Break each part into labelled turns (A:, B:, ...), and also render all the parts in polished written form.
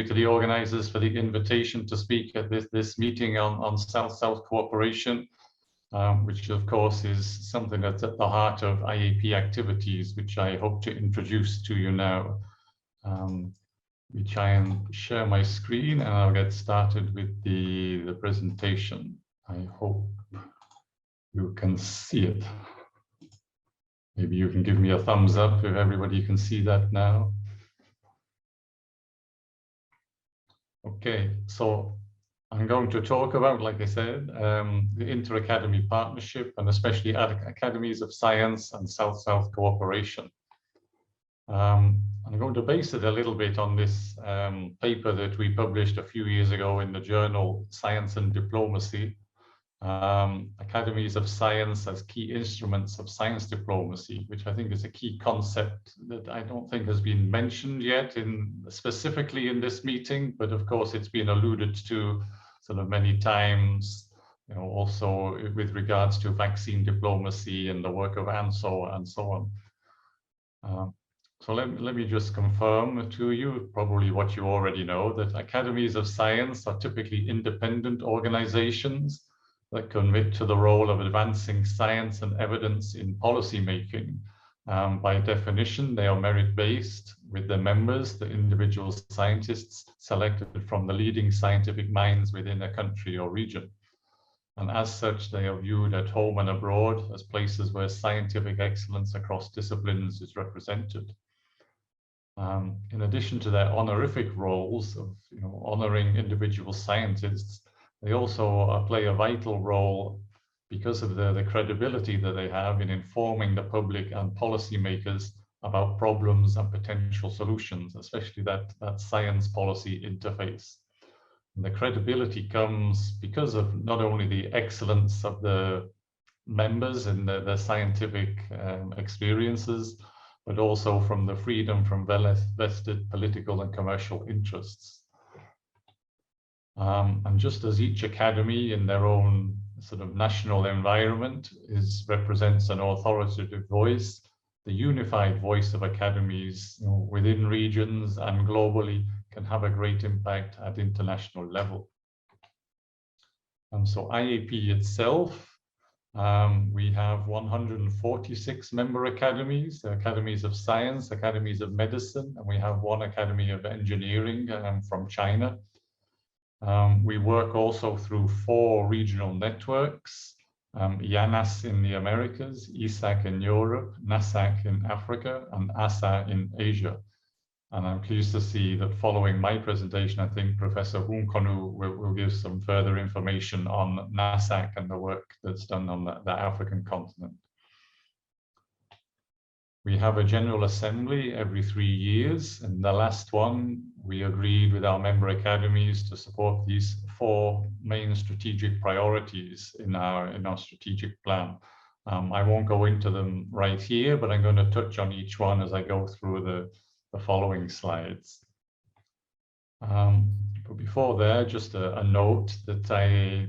A: to the organizers for the invitation to speak at this meeting on South-South cooperation, which of course is something that's at the heart of IAP activities, which I hope to introduce to you now. We try and share my screen and I'll get started with the presentation. I hope you can see it. Maybe you can give me a thumbs up if everybody can see that now. Okay, so I'm going to talk about, like I said, the InterAcademy Partnership and especially Academies of Science and South-South cooperation. I'm going to base it a little bit on this paper that we published a few years ago in the journal Science and Diplomacy, Academies of Science as Key Instruments of Science Diplomacy, which I think is a key concept that I don't think has been mentioned yet specifically in this meeting, but of course it's been alluded to sort of many times, you know, also with regards to vaccine diplomacy and the work of ANSO and so on. So let me just confirm to you, probably what you already know, that Academies of Science are typically independent organizations that commit to the role of advancing science and evidence in policy making. By definition, they are merit-based, with their members, the individual scientists selected from the leading scientific minds within a country or region. And as such, they are viewed at home and abroad as places where scientific excellence across disciplines is represented. In addition to their honorific roles of honoring individual scientists, they also play a vital role because of the credibility that they have in informing the public and policymakers about problems and potential solutions, especially that science policy interface. And the credibility comes because of not only the excellence of the members and their scientific experiences, but also from the freedom from vested political and commercial interests. And just as each academy in their own sort of national environment represents an authoritative voice, the unified voice of academies within regions and globally can have a great impact at international level. So IAP itself, we have 146 member academies, the Academies of Science, Academies of Medicine, and we have one Academy of Engineering from China. We work also through 4 regional networks, IANAS in the Americas, ISAC in Europe, NASAC in Africa, and ASA in Asia. And I'm pleased to see that following my presentation, I think Professor Hunkonu will give some further information on NASAC and the work that's done on the African continent. We have a General Assembly every 3 years, and the last one, we agreed with our member academies to support these 4 main strategic priorities in our strategic plan. I won't go into them right here, but I'm going to touch on each one as I go through the following slides. But before there, just a note that I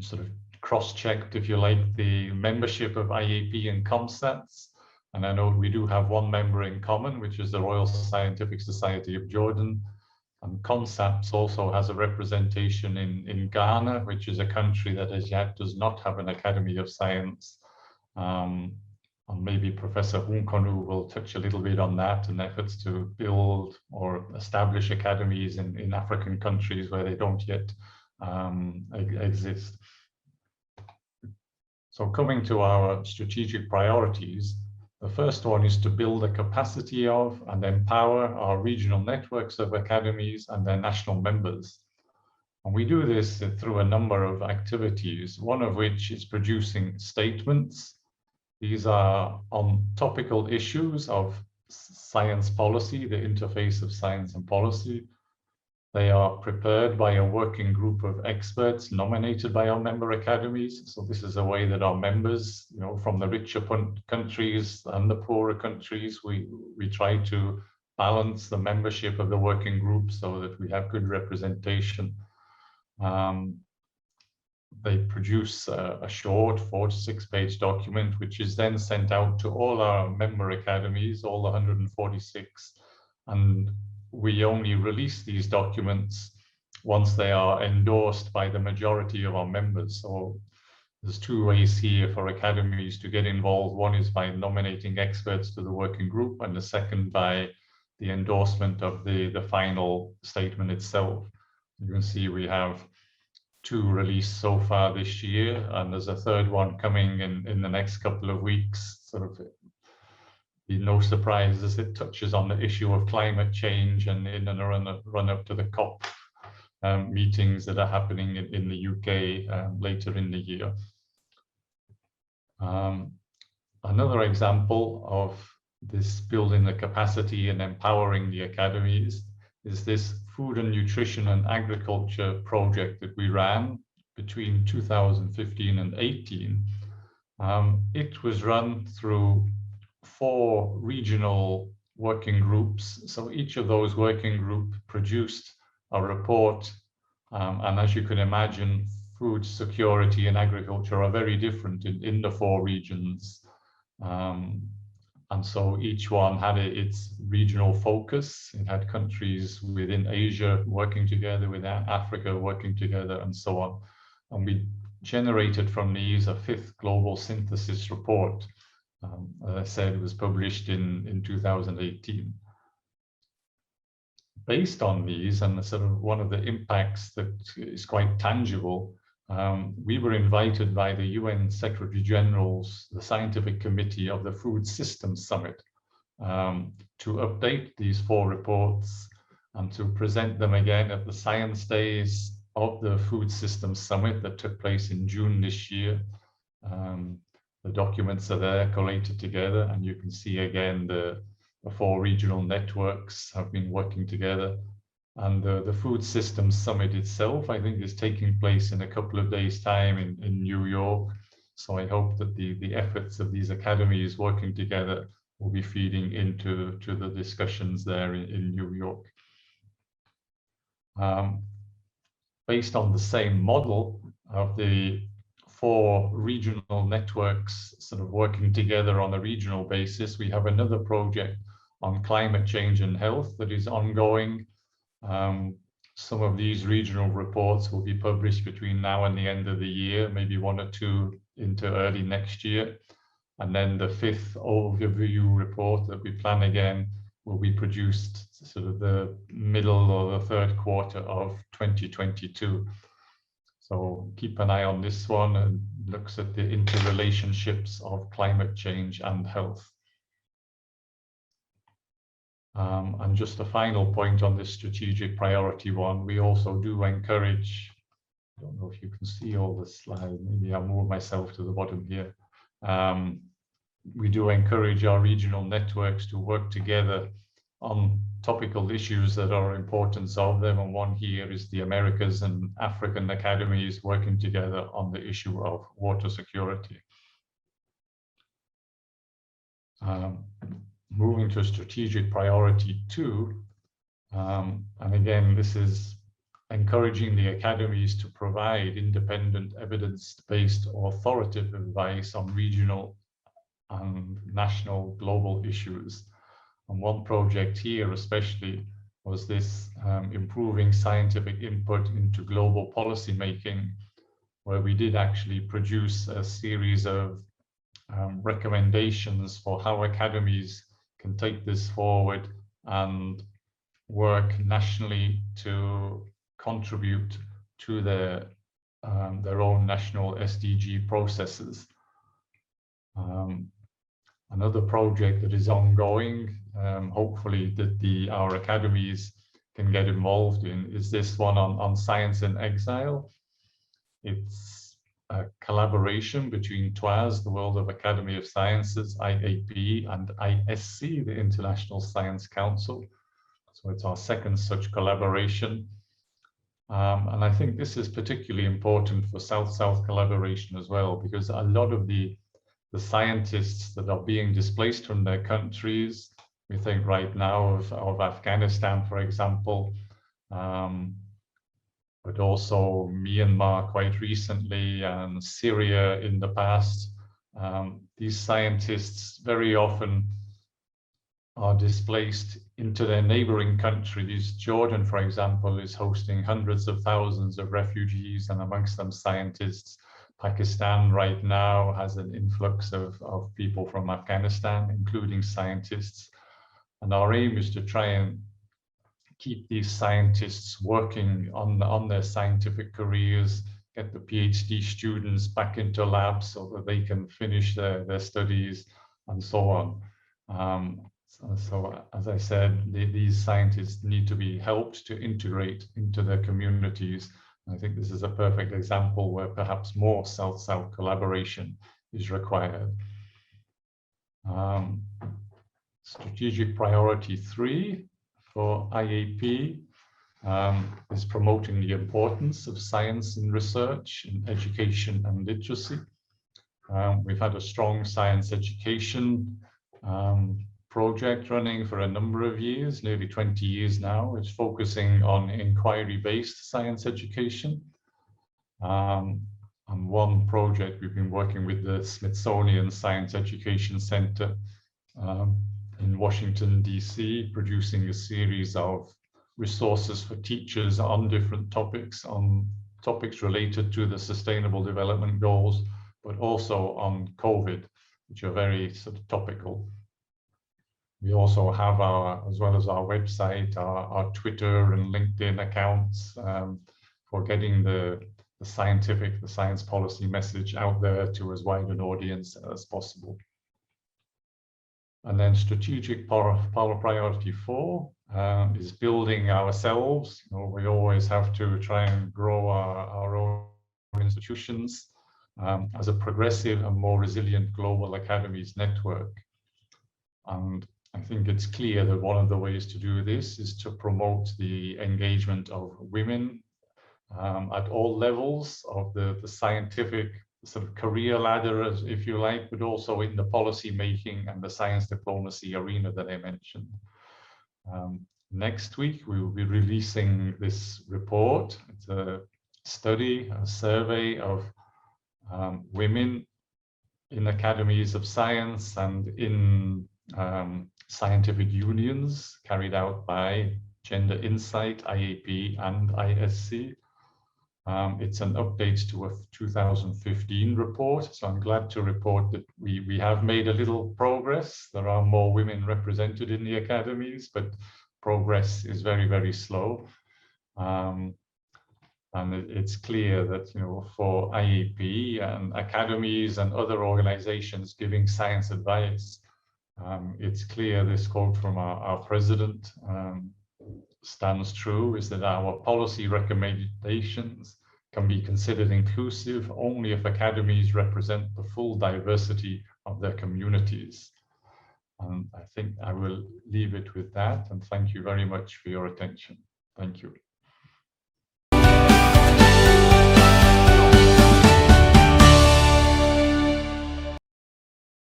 A: sort of cross-checked, if you like, the membership of IAP and COMSATS. And I know we do have one member in common, which is the Royal Scientific Society of Jordan. And COMSATS also has a representation in Ghana, which is a country that as yet does not have an Academy of Science. And maybe Professor Hunkonu will touch a little bit on that and efforts to build or establish academies in African countries where they don't yet exist. So coming to our strategic priorities, the first one is to build the capacity of and empower our regional networks of academies and their national members. And we do this through a number of activities, one of which is producing statements. These are on topical issues of science policy, the interface of science and policy. They are prepared by a working group of experts nominated by our member academies. So this is a way that our members, from the richer countries and the poorer countries, we try to balance the membership of the working group so that we have good representation. They produce a short 4- to 6-page document, which is then sent out to all our member academies, all 146. And we only release these documents once they are endorsed by the majority of our members. So there's two ways here for academies to get involved. One is by nominating experts to the working group, and the second by the endorsement of the final statement itself. You can see we have 2 released so far this year, and there's a third one coming in the next couple of weeks. Sort of be no surprise as it touches on the issue of climate change and in and run up to the COP meetings that are happening in the UK later in the year. Another example of this building the capacity and empowering the academies is this food and nutrition and agriculture project that we ran between 2015 and 18. It was run through 4 regional working groups. So each of those working groups produced a report. And as you can imagine, food security and agriculture are very different in the 4 regions. And so each one had its regional focus. It had countries within Asia working together, with Africa working together, and so on. And we generated from these a 5th global synthesis report. As I said, it was published in 2018. Based on these, and sort of one of the impacts that is quite tangible, we were invited by the UN Secretary General's, the Scientific Committee of the Food Systems Summit, to update these 4 reports and to present them again at the Science Days of the Food Systems Summit that took place in June this year. The documents are there collated together, and you can see again the 4 regional networks have been working together. And the Food Systems Summit itself, I think, is taking place in a couple of days' time in New York. So I hope that the efforts of these academies working together will be feeding into the discussions there in New York. Based on the same model of the 4 regional networks sort of working together on a regional basis, we have another project on climate change and health that is ongoing. Some of these regional reports will be published between now and the end of the year, maybe 1 or 2 into early next year. And then the 5th overview report that we plan again will be produced sort of the middle or the 3rd quarter of 2022. So keep an eye on this one, and looks at the interrelationships of climate change and health. And just a final point on this strategic priority one, we also do encourage, I don't know if you can see all the slide, maybe I'll move myself to the bottom here. We do encourage our regional networks to work together on topical issues that are importance of them. And one here is the Americas and African academies working together on the issue of water security. Moving to strategic priority 2, and again, this is encouraging the academies to provide independent, evidence-based, authoritative advice on regional and national global issues. And one project here especially was this improving scientific input into global policy making, where we did actually produce a series of recommendations for how academies can take this forward and work nationally to contribute to their own national SDG processes. Another project that is ongoing, hopefully that our academies can get involved in, is this one on science in exile. It's a collaboration between TWAS, the World of Academy of Sciences, IAP, and ISC, the International Science Council. So it's our 2nd such collaboration. And I think this is particularly important for South-South collaboration as well, because a lot of the scientists that are being displaced from their countries, we think right now of Afghanistan, for example, but also Myanmar quite recently, and Syria in the past. These scientists very often are displaced into their neighboring countries. Jordan, for example, is hosting hundreds of thousands of refugees, and amongst them scientists. Pakistan right now has an influx of people from Afghanistan, including scientists. And our aim is to try and keep these scientists working on their scientific careers, get the PhD students back into labs so that they can finish their studies and so on. So as I said, these scientists need to be helped to integrate into their communities. I think this is a perfect example where perhaps more South-South collaboration is required. Strategic priority 3 for IAP is promoting the importance of science in research, in education and literacy. We've had a strong science education project running for a number of years, nearly 20 years now. It's focusing on inquiry-based science education. And one project, we've been working with the Smithsonian Science Education Center in Washington, DC, producing a series of resources for teachers on different topics, related to the Sustainable Development Goals, but also on COVID, which are very sort of topical. We also have as well as our website, our Twitter and LinkedIn accounts for getting the science policy message out there to as wide an audience as possible. And then strategic priority 4 is building ourselves. We always have to try and grow our own institutions as a progressive and more resilient global academies network. And I think it's clear that one of the ways to do this is to promote the engagement of women at all levels of the scientific sort of career ladder, if you like, but also in the policy making and the science diplomacy arena that I mentioned. Next week, we will be releasing this report. It's a study, a survey of women in academies of science and in scientific unions carried out by Gender Insight, IAP, and ISC. It's an update to a 2015 report, so I'm glad to report that we have made a little progress. There are more women represented in the academies, but progress is very, very slow. And it's clear that, for IAP and academies and other organizations giving science advice, it's clear this quote from our president stands true, is that our policy recommendations can be considered inclusive only if academies represent the full diversity of their communities. And I think I will leave it with that, and thank you very much for your attention. Thank you.